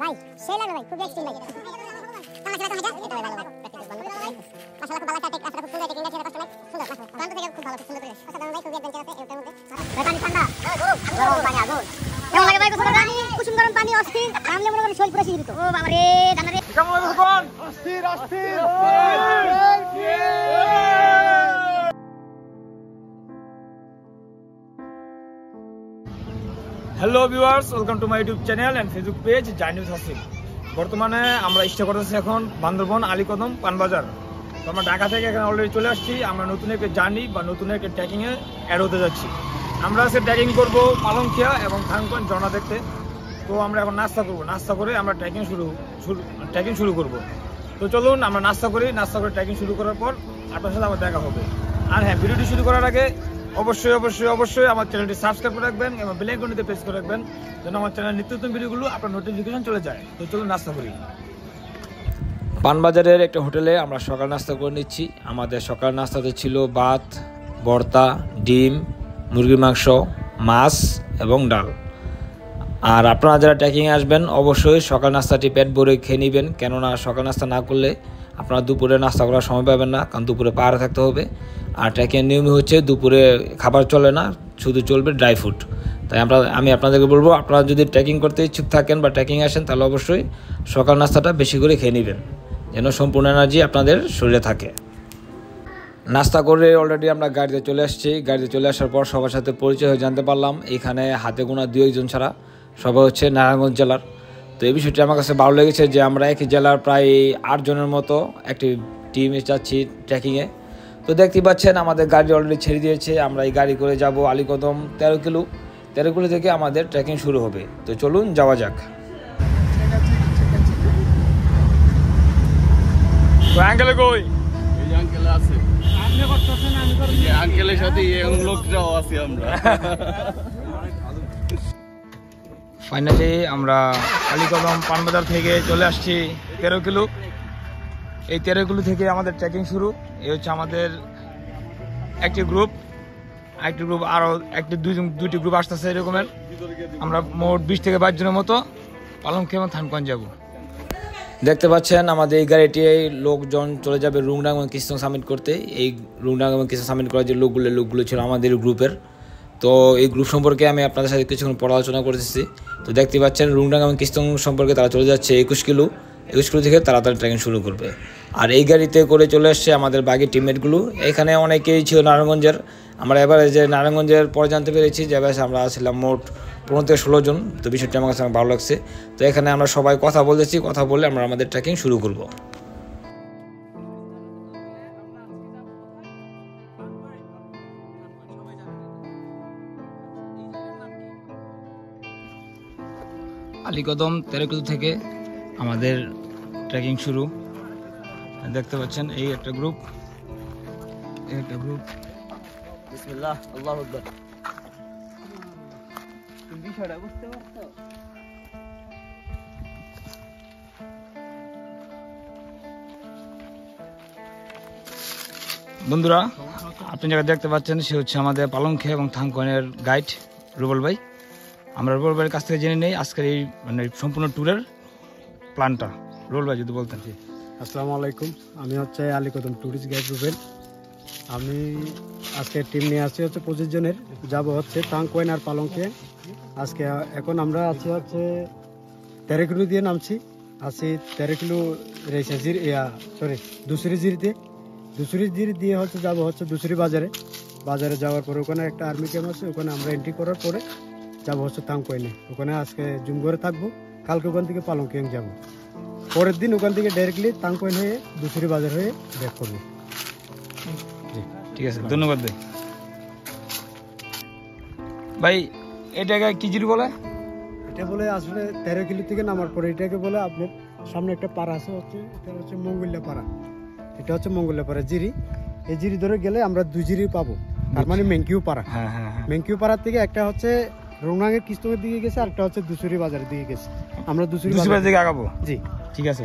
ভাই সেই লাগবে ভাই খুব এক্সট্রিম ভাই এটা ভাই ভালো ভাই মাশাআল্লাহ খুব ভালো একটা টেক আসলে খুব সুন্দর টেকিং আছে কষ্ট নাই সুন্দর প্রান্ত থেকে খুব ভালো সুন্দর করে অসাধারণ ভাই খুব অ্যাডভেঞ্চার আছে এটার মধ্যে ভাই পানি ঠান্ডা গরম পানি আগুন কেমন লাগে ভাই কুসুম গরম পানি অস্থির নামলে মনে করে শরীর পুরো শীতল ও বাবা রে জানা রে কেমন লাগে তখন অস্থির অস্থির hello viewers, welcome to my YouTube channel and Facebook page journey with Hasib. বর্তমানে আমরা স্টে করতেছি এখন বান্দরবন আলীকদম পানবাজার। তো আমরা ঢাকা থেকে এখানে অলরেডি চলে আসছি। আমরা নতুন একটা জার্নি বা নতুন একটা ট্রেকিংয়ে অ্যাড হতে যাচ্ছি। আমরা আজকে ট্রেকিং করবো পালংখিয়া এবং থানকোন ঝর্ণা দেখতে। তো আমরা এখন নাস্তা করবো, নাস্তা করে আমরা ট্রেকিং শুরু করবো। তো চলুন আমরা নাস্তা করে ট্রেকিং শুরু করার পর আপনার সাথে আমার দেখা হবে। আর হ্যাঁ, ভিডিওটি শুরু করার আগে অবশ্যই আমার চ্যানেলটি সাবস্ক্রাইব করে রাখবেন এবং বেল আইকনটিতে প্রেস করে রাখবেন যেন আমার চ্যানেলের নিত্য নতুন ভিডিওগুলো আপনার নোটিফিকেশন চলে যায়। তো চলুন নাস্তা করি। পানবাজারের একটা হোটেলে আমরা সকাল নাস্তা করে নিচ্ছি। আমাদের সকাল নাস্তাতে ছিল ভাত, ভর্তা, ডিম, মুরগির মাংস, মাছ এবং ডাল। আর আপনারা যারা ট্রেকিংয়ে আসবেন অবশ্যই সকাল নাস্তাটি পেট ভরে খেয়ে নেবেন, কেননা সকাল নাস্তা না করলে আপনারা দুপুরে নাস্তা করার সময় পাবেন না, কারণ দুপুরে পাহাড়ে থাকতে হবে। আর ট্রেকিংয়ের নিয়মই হচ্ছে দুপুরে খাবার চলে না, শুধু চলবে ড্রাই ফ্রুট। তাই আমি আপনাদেরকে বলবো, আপনারা যদি ট্রেকিং করতে ইচ্ছুক থাকেন বা ট্রেকিং আসেন তাহলে অবশ্যই সকাল নাস্তাটা বেশি করে খেয়ে নেবেন, যেন সম্পূর্ণ এনার্জি আপনাদের শরীরে থাকে। নাস্তা করে অলরেডি আমরা গাড়িতে চলে আসছি। গাড়িতে চলে আসার পর সবার সাথে পরিচয় হয়ে জানতে পারলাম এখানে হাতে গোনা 2-1 ছাড়া সবাই হচ্ছে নারায়ণগঞ্জ জেলার। তো এই বিষয়টি আমার কাছে ভালো লেগেছে যে আমরা একই জেলার প্রায় 8 জনের মতো একটি টিমে যাচ্ছি ট্রেকিংয়ে। তো দেখতে পাচ্ছেন আমাদের গাড়ি অলরেডি ছেড়ে দিয়েছে। আমরা এই গাড়ি করে যাব আলীকদম 13 কিলো থেকে আমাদের ট্রেকিং শুরু হবে। তো চলুন যাওয়া যাক। আঙ্কেলে কই? এই যে আঙ্কেল আছে। আপনি করতেছেন, আমি করব। এই আঙ্কেলের সাথে এই লোকটাও আছে আমরা। ফাইনালি আমরা আলীকদম পানবাজার থেকে চলে আসছি 13 কিলো। এই 13 কিলো থেকে আমাদের ট্রেকিং শুরু। এই হচ্ছে আমাদের একটি গ্রুপ আরও দুইটি গ্রুপ আসতেছে এরকমের। আমরা মোট 20 থেকে 22 জনের মতো পালংখিয়া এবং থানকোন যাব। দেখতে পাচ্ছেন আমাদের এই গাড়িটি লোকজন চলে যাবে রুংডাং এবং কিস্তং সামিট করতে। এই রুংডাং এবং কিস্তং সামিট করার যে লোকগুলো ছিল আমাদের গ্রুপের। তো এই গ্রুপ সম্পর্কে আমি আপনাদের সাথে কিছুক্ষণ পর আলোচনা করতেছি। তো দেখতে পাচ্ছেন রুংডাং এবং কিস্তং সম্পর্কে তারা চলে যাচ্ছে 21 কিলো থেকে তাড়াতাড়ি ট্রেকিং শুরু করবে। আর এই গাড়িতে করে চলে আসছে আমাদের বাকি টিমমেটগুলো। এখানে অনেকেই ছিল নারায়ণগঞ্জের। আমরা এবারে যে নারায়ণগঞ্জের পরে জানতে পেরেছি যে এবার আমরা ছিলাম মোট 15 থেকে 16 জন। তো বিষয়টি আমার কাছে ভালো লাগছে। তো এখানে আমরা সবাই কথা বলে আমরা আমাদের ট্রেকিং শুরু করব। আলীকদম 13 কিলো থেকে আমাদের ট্রেকিং শুরু। দেখতে পাচ্ছেন এই একটা গ্রুপ বিসমিল্লাহ, আল্লাহু আকবার। তুমি বিষয়টা বুঝতে পারছো? বন্ধুরা, আপনি যারা দেখতে পাচ্ছেন সে হচ্ছে আমাদের পালংখিয়া এবং থানকোনের গাইড রুবেল ভাই। আমরা রুবেল ভাইয়ের কাছ থেকে জেনে নেই আজকের এই সম্পূর্ণ ট্যুরের প্ল্যানটা। রুবেল ভাই যদি বলতেন। আসসালামু আলাইকুম, আমি হচ্ছে আলীকদম ট্যুরিস্ট গাইড রুবেল। আমি আজকে টিম নিয়ে আসছি হচ্ছে 25 জনের, যাব হচ্ছে থানকোন আর পালংখিয়া। আজকে এখন আমরা আছি হচ্ছে 13 কিলো দিয়ে নামছি, আছি 13 কিলো রয়েছে দুসরি জিরি দিয়ে হচ্ছে যাব হচ্ছে দুসরি বাজারে যাওয়ার পরে ওখানে একটা আর্মি ক্যাম্প আছে, ওখানে আমরা এন্ট্রি করার পরে যাব হচ্ছে থানকোনে। ওখানে আজকে জুম করে থাকবো, কালকে ওখান থেকে পালংখিয়া যাব। পরের দিন ওখান থেকে ডাইরেক্টলি থানকোন হয়ে দুসরি বাজার হয়ে ব্যাক করবো। ঠিক আছে, ধন্যবাদ ভাই। ভাই এটাকে কি জিরি বলে? এটা বলে আসলে 13 কিলো থেকে নামার পরে এটাকে বলে আপনার সামনে একটা পাড়া আছে, এটা হচ্ছে মঙ্গলিয়া পাড়া। এটা হচ্ছে মঙ্গলিয়া পাড়া জিরি। এই জিরি ধরে গেলে আমরা 2 জিরি পাবো, তার মানে মেঙ্কিউ পাড়া। মেঙ্কিউ পাড়ার থেকে একটা হচ্ছে রোংডাঙ্গের কিস্তমের দিকে গেছে, আর একটা হচ্ছে দুসরি বাজারের দিকে গেছে। আমরা দুসরি বাজার দিকে আগাবো। জি ঠিক আছে।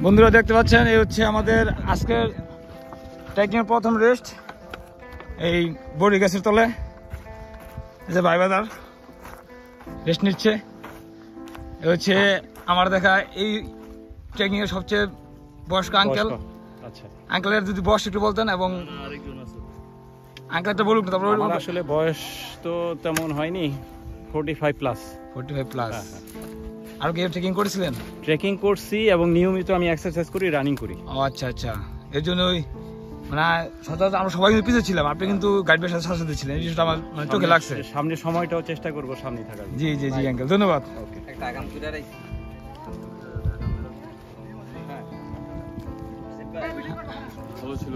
বন্ধুরা দেখতে পাচ্ছেন এই হচ্ছে আমাদের আজকের ট্রেকিংয়ের প্রথম রেস্ট। এই বড়ি গাছের তলে যে ভাই বাদার রেস্ট নিচ্ছে। এ হচ্ছে আমার দেখা এই ট্রেকিং এর সবচেয়ে বয়স্ক আঙ্কেল। আচ্ছা, আঙ্কেলের যদি বয়স একটু বলতেন এবং আঙ্কেলটা বলুন। তারপর আমার আসলে বয়স তো তেমন হয়নি, 45 প্লাস। 45 প্লাস। আর কি ট্রেকিং করেছিলেন? ট্রেকিং করছি এবং নিয়মিত আমি এক্সারসাইজ করি, রানিং করি। ও আচ্ছা আচ্ছা, এর জন্যই মানে সচরাচর আমরা সবাই কিন্তু পিছিয়ে ছিলাম, আপনি কিন্তু গাইডের সাথে সাথে ছিলেন, এই জিনিসটা আমার মানে চোখে লাগছে। সামনের সময়টাও চেষ্টা করব সামনে থাকার। জি জি জি আঙ্কেল, ধন্যবাদ। একটা আগাম তুলে রাখি। ভালো ছিল,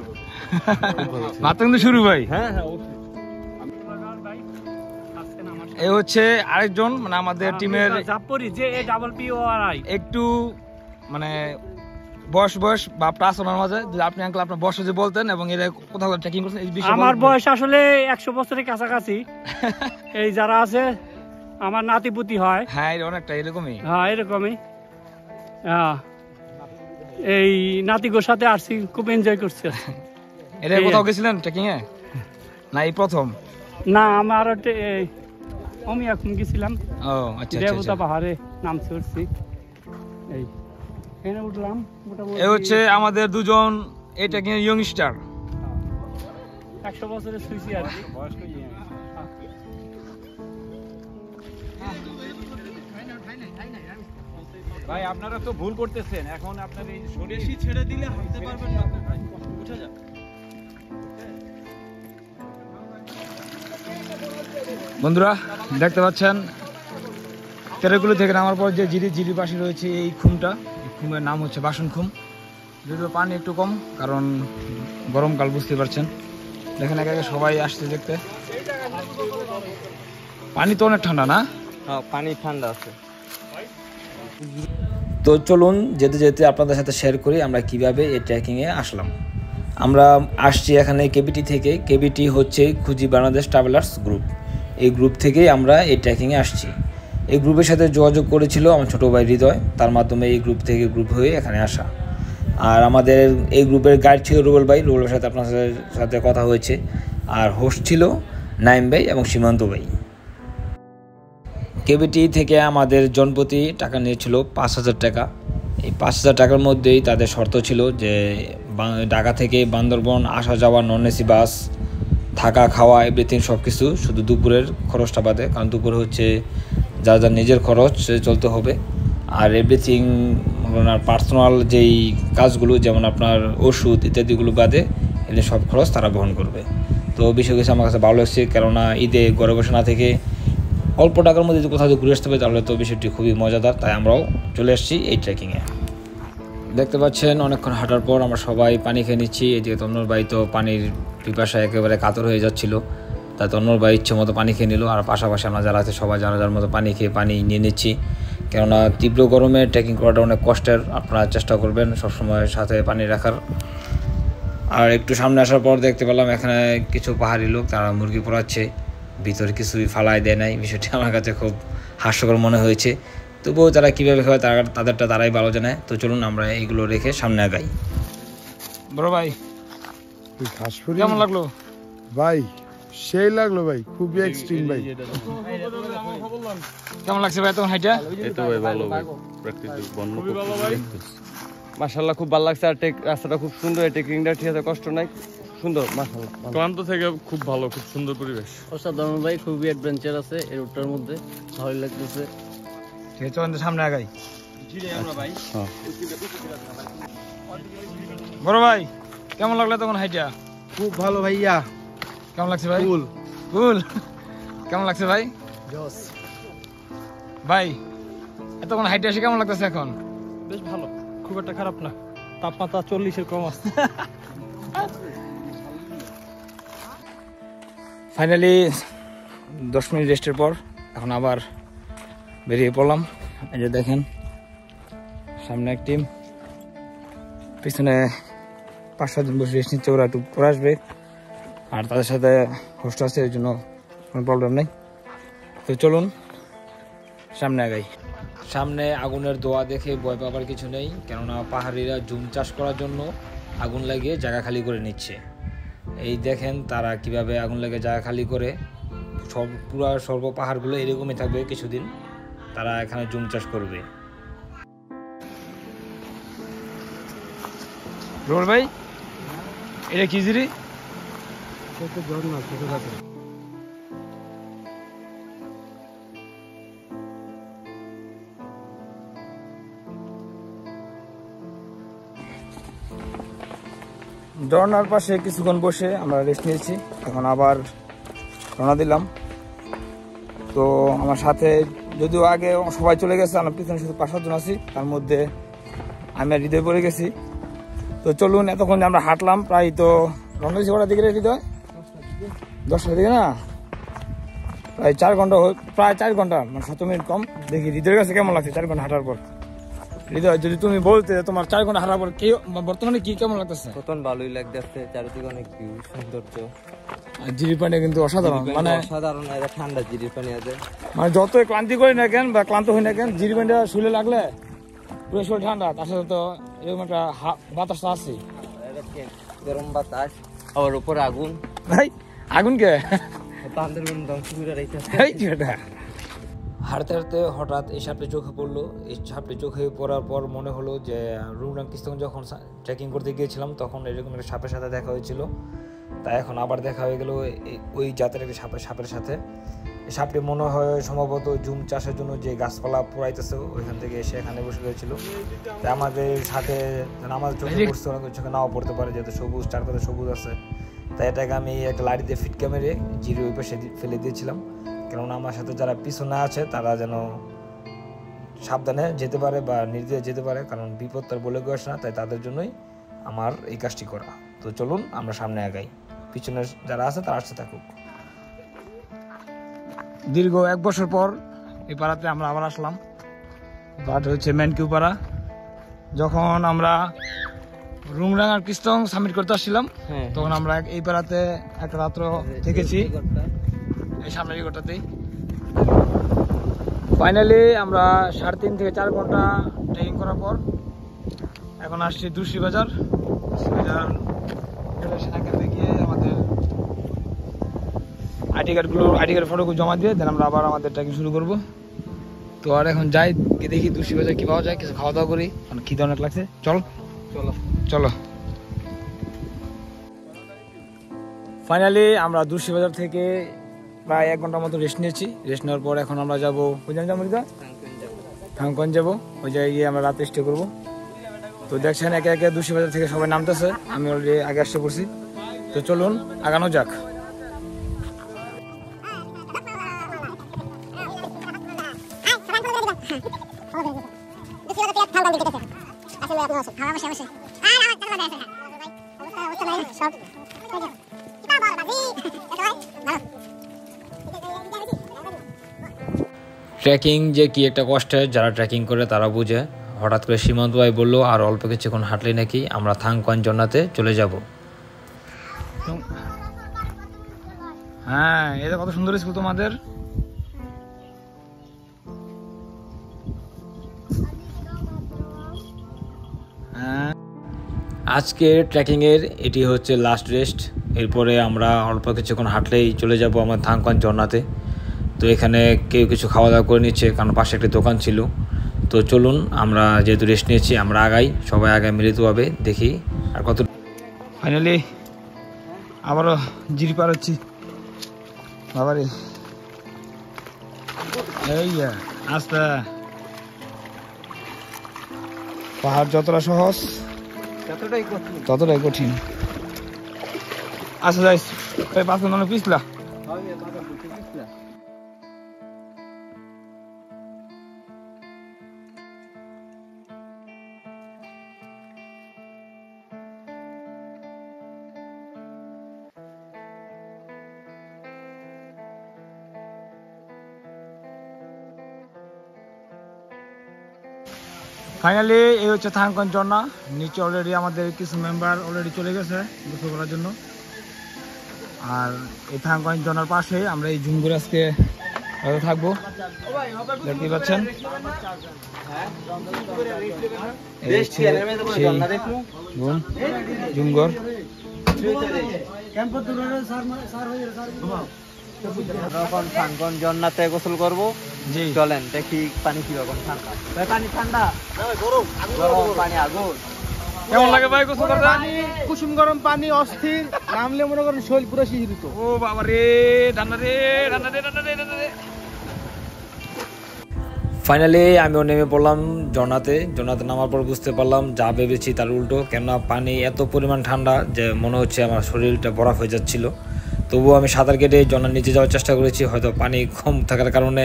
মাত্র কিন্তু শুরু ভাই। হ্যাঁ হ্যাঁ, এই হচ্ছে আরেকজন মানে আমাদের টিমের একটু মানে বয়স বা প্লাস ওনার মাঝে। যদি আপনি আঙ্কেল আপনার বয়স যে বলতেন এবং এর কোথাও ট্রেকিং করছেন এই বিষয়ে। আমার বয়স আসলে 100 বছরের কাছাকাছি। এই যারা আছে আমার নাতিপুতি হয়। হ্যাঁ অনেকটা এরকমই। হ্যাঁ এরকমই। এই নাতিগোর সাথে আসছি, খুব এনজয় করছি। এটা কোথাও গেছিলেন ট্রেকিং এ না এই প্রথম? না আমার আমি এখন গেছিলাম। ও আচ্ছা দেবতা পাহাড়ে নামতে উঠছি, এই এখানে উঠলাম। এই হচ্ছে আমাদের দুজন এই ট্রেকিং এর ইয়ংস্টার। 100 বছরের সুইসি আর কি। ভাই আপনারা তো ভুল করতেছেন, এখন আপনার এই শরীর ছেড়ে দিলে হাঁটতে পারবেন না ভাই, উঠে যান। বন্ধুরা দেখতে পাচ্ছেন তেরেগুলো থেকে নামার পর যে জিরি পাশে রয়েছে এই খুমটা, এই খুমের নাম হচ্ছে বাসন খুম। যদিও পানি একটু কম, কারণ গরমকাল বুঝতে পারছেন। দেখেন একে সবাই আসছে দেখতে। পানি তো অনেক ঠান্ডা না? হ্যাঁ পানি ঠান্ডা আছে। তো চলুন যেতে যেতে আপনাদের সাথে শেয়ার করি আমরা কিভাবে এই ট্রেকিংয়ে আসলাম। আমরা আসছি এখানে কেবিটি থেকে। কেবিটি হচ্ছে খুঁজি বাংলাদেশ ট্রাভেলার্স গ্রুপ। এই গ্রুপ থেকেই আমরা এই ট্রেকিংয়ে আসছি। এই গ্রুপের সাথে যোগাযোগ করেছিল আমার ছোটো ভাই হৃদয়, তার মাধ্যমে এই গ্রুপ থেকে গ্রুপ হয়ে এখানে আসা। আর আমাদের এই গ্রুপের গাইড ছিল রুবেল ভাইয়ের সাথে আপনার সাথে কথা হয়েছে। আর হোস্ট ছিল নাইম ভাই এবং সীমান্ত ভাই। কেবিটি থেকে আমাদের জনপ্রতি টাকা নিয়েছিল 5000 টাকা। এই 5000 টাকার মধ্যেই তাদের শর্ত ছিল যে ঢাকা থেকে বান্দরবন আসা যাওয়া নন এসি বাস, থাকা খাওয়া এভরিথিং সব কিছু, শুধু দুপুরের খরচটা বাদে, কারণ দুপুরে হচ্ছে যার যার নিজের খরচ চলতে হবে। আর এভরিথিং আপনার পার্সোনাল যেই কাজগুলো যেমন আপনার ওষুধ ইত্যাদিগুলো বাদে এদের সব খরচ তারা বহন করবে। তো বিষয় কিছু আমার কাছে ভালো লাগছে, কেননা ঈদে ঘরে বসে না থেকে অল্প টাকার মধ্যে যদি কোথাও ঘুরে আসতে হবে তাহলে তো বিষয়টি খুবই মজাদার। তাই আমরাও চলে আসছি এই ট্রেকিংয়ে। দেখতে পাচ্ছেন অনেকক্ষণ হাঁটার পর আমরা সবাই পানি খেয়ে নিচ্ছি। এদিকে তন্ময় ভাই তো পানির পিপাসায় একেবারে কাতর হয়ে যাচ্ছিল, তাই তন্ময় ভাই ইচ্ছে মতো পানি খেয়ে নিল। আর পাশাপাশি আমরা যারা আছে সবাই যার মতো পানি খেয়ে পানি নিয়ে নিচ্ছি, কেননা তীব্র গরমে ট্রেকিং করাটা অনেক কষ্টের। আপনারা চেষ্টা করবেন সবসময় সাথে পানি রাখার। আর একটু সামনে আসার পর দেখতে পেলাম এখানে কিছু পাহাড়ি লোক, তারা মুরগি পোড়াচ্ছে, ভিতরে কিছুই ফালাই দেয় নাই। বিষয়টি আমার কাছে খুব হাস্যকর মনে হয়েছে। তবুও তারা কীভাবে খায় তাদেরটা তারাই ভালো জানে। তো চলুন আমরা এইগুলো রেখে সামনে আগাই। বড় ভাই কেমন লাগলো? ভাই সেই লাগলো ভাই, খুবই এক্সট্রিম ভাই। কেমন লাগছে ভাই তোমার হাইটা? এই তো ভাই ভালো ভাই, প্র্যাকটিস বন্ধ ভাই। মাশাআল্লাহ খুব ভালো লাগছে। আর রাস্তাটা খুব সুন্দর, ট্রেকিংটা ঠিক আছে, কষ্ট নাই, সুন্দর মাশাআল্লাহ। ক্লান্ত থেকে খুব ভালো, খুব সুন্দর পরিবেশ। অসাধারণ ভাই, খুবই অ্যাডভেঞ্চার আছে এই রুটটার মধ্যে, ভালো লাগতেছে। ঠিক আছে চলেন সামনে আগাই। বড় ভাই কেমন লাগলো তখন হাইটা? খুব ভালো ভাইয়া। কেমন লাগছে ভাই? কুল। কেমন লাগছে ভাই? জস ভাই এতক্ষণ হাইটে এসে কেমন লাগতেছে এখন? বেশ ভালো, খুব একটা খারাপ না। তাপমাত্রা 40-এর কম আছে। ফাইনালি 10 মিনিট রেস্টের পর এখন আবার বেরিয়ে পড়লাম। এই যে দেখেন সামনে এক টিম, পিছনে 5-7 জন বসে রেস্ট নিচ্ছে, ওরা একটু পরে আসবে। আর তাদের সাথে হোস্ট আছে, এই জন্য কোনো প্রবলেম নেই। তো চলুন সামনে আগাই। সামনে আগুনের দোয়া দেখে ভয় পাবার কিছু নেই, কেননা পাহাড়িরা জুম চাষ করার জন্য আগুন লাগিয়ে জায়গা খালি করে নিচ্ছে। এই দেখেন তারা কিভাবে আগুন লাগিয়ে জায়গা খালি করে। পুরো সর্ব পাহাড়গুলো এরকমই থাকবে কিছুদিন, তারা এখানে জুম চাষ করবে। রোল ভাই, এটা কি জিরি? ঝর্ণা ছোটখাটো। ঝর্ণার পাশে কিছুক্ষণ বসে আমরা রেস্ট নিয়েছি, এখন আবার রওনা দিলাম। তো আমার সাথে যদিও আগে সবাই চলে গেছে, আমার পিছনে শুধু 5-7 জন আছি, তার মধ্যে আমি আর হৃদয় পড়ে গেছি। তো চলুন, এতক্ষণ আমরা হাঁটলাম প্রায়, তো রওনা দিয়েছি কটার দিকে রে হৃদয়? 10টার দিকে না, প্রায় 4 ঘন্টা, প্রায় 4 ঘন্টা, মানে 7 মিনিট কম। দেখি হৃদয়ের কাছে কেমন লাগছে 4 ঘন্টা হাঁটার পর। হৃদয়, যদি তুমি বলতে তোমার 4 ঘন্টা হাঁটার পর বর্তমানে কি কেমন লাগতেছে? প্রথম ভালোই লাগতেছে, চারিদিকে অনেক ভিউ, সৌন্দর্য। আর জিরির পানি কিন্তু অসাধারণ, মানে অসাধারণ, এটা ঠান্ডা জিরির পানি আছে। মানে যতই ক্লান্তি করি না কেন বা ক্লান্ত হই না কেন, জিরির পানিটা শুলে লাগলে পুরো শরীর ঠান্ডা। তার সাথে তো এরকম একটা বাতাস আছে, গরম বাতাস, আবার উপরে আগুন। ভাই আগুন কে হাঁটতে হাঁটতে হঠাৎ এই সাপটি চোখে পড়লো। এই সাপটি চোখে পড়ার পর মনে হলো যে রুমরাং কিস্তগঞ্জ যখন ট্রেকিং করতে গিয়েছিলাম তখন এরকম একটা সাপের সাথে দেখা হয়েছিল, তাই এখন আবার দেখা হয়ে গেল ওই জাতের একটা সাপের সাথে। এই সাপটি মনে হয় সম্ভবত জুম চাষের জন্য যে গাছপালা পোড়াইতেছে ওইখান থেকে এসে এখানে বসে রয়েছিল। তাই আমাদের সাথে আমাদের চোখে পড়ছে, অনেক চোখে নাও পড়তে পারে, যেহেতু সবুজ, চারপাশে সবুজ আছে। তাই এটাকে আমি একটা লাড়ি দিয়ে ফিটকা মেরে জিরো ওই পাশে ফেলে দিয়েছিলাম, কেননা আমার সাথে যারা পিছনে আছে তারা যেন সাবধানে যেতে পারে বা নির্দ্বিধায় যেতে পারে, কারণ বিপদ তার বলে গেছে না। তাই তাদের জন্যই আমার এই কাজটি করা। তো চলুন আমরা সামনে আগাই, পিছনে যারা আছে তারা আসতে থাকুক। দীর্ঘ 1 বছর পর এই পাড়াতে আমরা আবার আসলাম। পাড়াটা হচ্ছে ম্যানকিউ পাড়া। যখন আমরা রুংরাং আর কিস্তং সাবমিট করতে আসছিলাম তখন আমরা এই পাড়াতে একটা রাত্র থেকেছি, এই সামনের ঘরটাতেই। ফাইনালি আমরা 3.5 থেকে 4 ঘন্টা ট্রেকিং করার পর এখন আসছি দুশি বাজার। সেখানে গিয়ে আমাদের আইডি কার্ড ফটোগুলো জমা দিয়ে দেন আমরা আবার আমাদের ট্রেকিং শুরু করবো। তো আর এখন যাই দেখি দুশি বাজার কি পাওয়া যায়, কিছু খাওয়া দাওয়া করি, কারণ খিদে অনেক লাগছে। চলো চলো। ফাইনালি আমরা দুশি বাজার থেকে প্রায় 1 ঘন্টার মতো রেস্ট নিয়েছি। রেস্ট নেওয়ার পর এখন আমরা যাবো থাংকন যাবো, ওই জায়গায় গিয়ে আমরা রাতে স্টে করবো। তো দেখছেন একে একে দুশি বাজার থেকে সবাই নামতেছে, আমি অলরেডি আগে আসতে পড়ছি। তো চলুন আগানো যাক। ট্রেকিং যে কি একটা কষ্টের, যারা ট্রেকিং করে তারা বুঝে। হঠাৎ করে সীমান্ত ভাই বললো আর অল্প কিছুক্ষণ হাঁটলে নাকি আমরা থাংকন ঝর্ণাতে চলে যাব। হ্যাঁ, এটা কত সুন্দর স্কুল তোমাদের। হ্যাঁ, আজকে ট্রেকিং এর এটি হচ্ছে লাস্ট রেস্ট। এরপরে আমরা অল্প কিছুক্ষণ হাঁটলেই চলে যাব আমার থাংকন ঝর্ণাতে। তো এখানে কেউ কিছু খাওয়া দাওয়া করে নিচ্ছে, কারণ পাশে একটি দোকান ছিল। তো চলুন আমরা যেহেতু রেস্ট নিয়েছি আমরা আগাই, সবাই আগায় মিলিতভাবে দেখি আর কত। ফাইনালি আবারও জিরি পার হচ্ছি বাবারে। এই আস্তে, পাহাড় যতটা সহজ ততটাই কঠিন। আচ্ছা যাইস 5 মিনিট অনেক পিছলা। ফাইনালি এই হচ্ছে থাংকন ঝর্ণা। নিচে অলরেডি আমাদের কিছু মেম্বার অলরেডি চলে গেছে গোসল করার জন্য। আর এই থাংকন ঝর্ণার পাশে আমরা এই জুম করে আজকে থাকবো, দেখতে পাচ্ছেন। এখন ফানগন জন্নাতে গোসল করব। জি চলেন দেখি পানি কিরকম ঠান্ডা। ভাই পানি ঠান্ডা না ভাই গরম পানি আগুন। কেমন লাগে ভাই গোসল করতে? কুসুম গরম পানি অস্থির, নামলে মনে করেন শরীর পুরো শিহরিত। ও বাবা রে, ঠান্ডা রে, ঠান্ডা রে, ঠান্ডা রে, ঠান্ডা রে। ফাইনালি আমিও নেমে পড়লাম ঝর্ণাতে নামার পর বুঝতে পারলাম যা ভেবেছি তার উল্টো, কেননা পানি এত পরিমাণ ঠান্ডা যে মনে হচ্ছে আমার শরীরটা বরফ হয়ে যাচ্ছিল। তবুও আমি সাঁতার কেটে ঝর্ণার নিচে যাওয়ার চেষ্টা করেছি, হয়তো পানি কম থাকার কারণে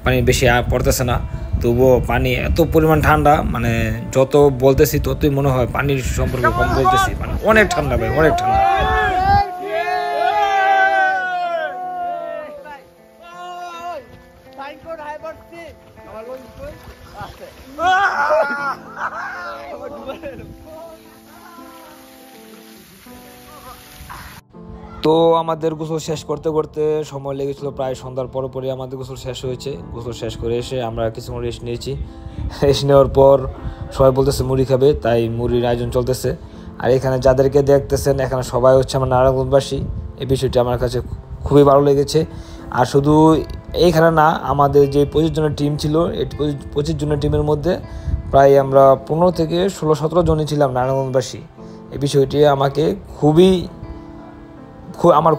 পানি বেশি পড়তেছে না, তবুও পানি এত পরিমাণ ঠান্ডা, মানে যত বলতেছি ততই মনে হয় পানির সম্পর্কে কম বলতেছি, মানে অনেক ঠান্ডা ভাই, অনেক ঠান্ডা। তো আমাদের গোসল শেষ করতে করতে সময় লেগেছিল প্রায় সন্ধ্যার পরে আমাদের গোসল শেষ হয়েছে। গোসল শেষ করে এসে আমরা কিছুক্ষণ রেস্ট নিয়েছি। রেস্ট নেওয়ার পর সবাই বলতেছে মুড়ি খাবে, তাই মুড়ির আয়োজন চলতেছে। আর এখানে যাদেরকে দেখতেছেন এখানে সবাই হচ্ছে আমার নারায়ণগঞ্জবাসী। এই বিষয়টি আমার কাছে খুবই ভালো লেগেছে। আর শুধু এইখানে না, আমাদের যে 25 জনের টিম ছিল, এই 25 জনের টিমের মধ্যে প্রায় আমরা 15 থেকে 16-17 জনই ছিলাম নারায়ণগঞ্জবাসী। এই বিষয়টি আমাকে আমার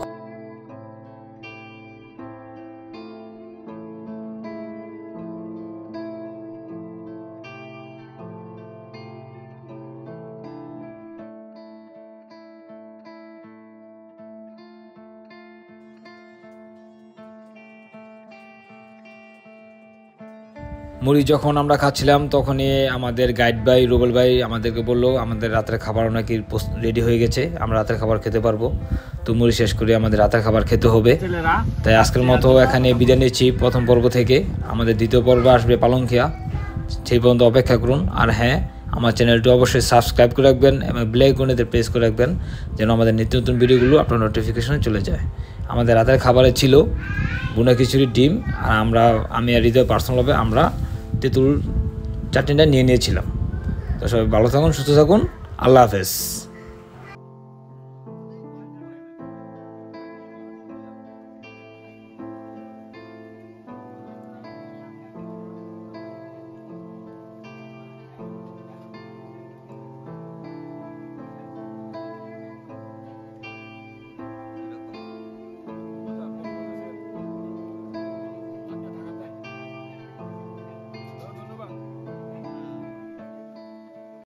মুড়ি যখন আমরা খাচ্ছিলাম তখনই আমাদের গাইড ভাই রুবেল ভাই আমাদেরকে বললো আমাদের রাতের খাবার নাকি রেডি হয়ে গেছে, আমরা রাতের খাবার খেতে পারবো। তো মুড়ি শেষ করে আমাদের রাতের খাবার খেতে হবে। তাই আজকের মতো এখানে বিদায় নিচ্ছি প্রথম পর্ব থেকে। আমাদের দ্বিতীয় পর্ব আসবে পালংখিয়া, সেই পর্যন্ত অপেক্ষা করুন। আর হ্যাঁ, আমার চ্যানেলটি অবশ্যই সাবস্ক্রাইব করে রাখবেন এবং বেল আইকনেতে প্রেস করে রাখবেন যেন আমাদের নিত্য নতুন ভিডিওগুলো আপনার নোটিফিকেশনে চলে যায়। আমাদের রাতের খাবারে ছিল বুনা খিচুড়ি, ডিম, আর আমি আর হৃদয় পার্সোনালভাবে আমরা তেঁতুল চাটনিটা নিয়ে নিয়েছিলাম। তো সবাই ভালো থাকুন, সুস্থ থাকুন, আল্লাহ হাফেজ।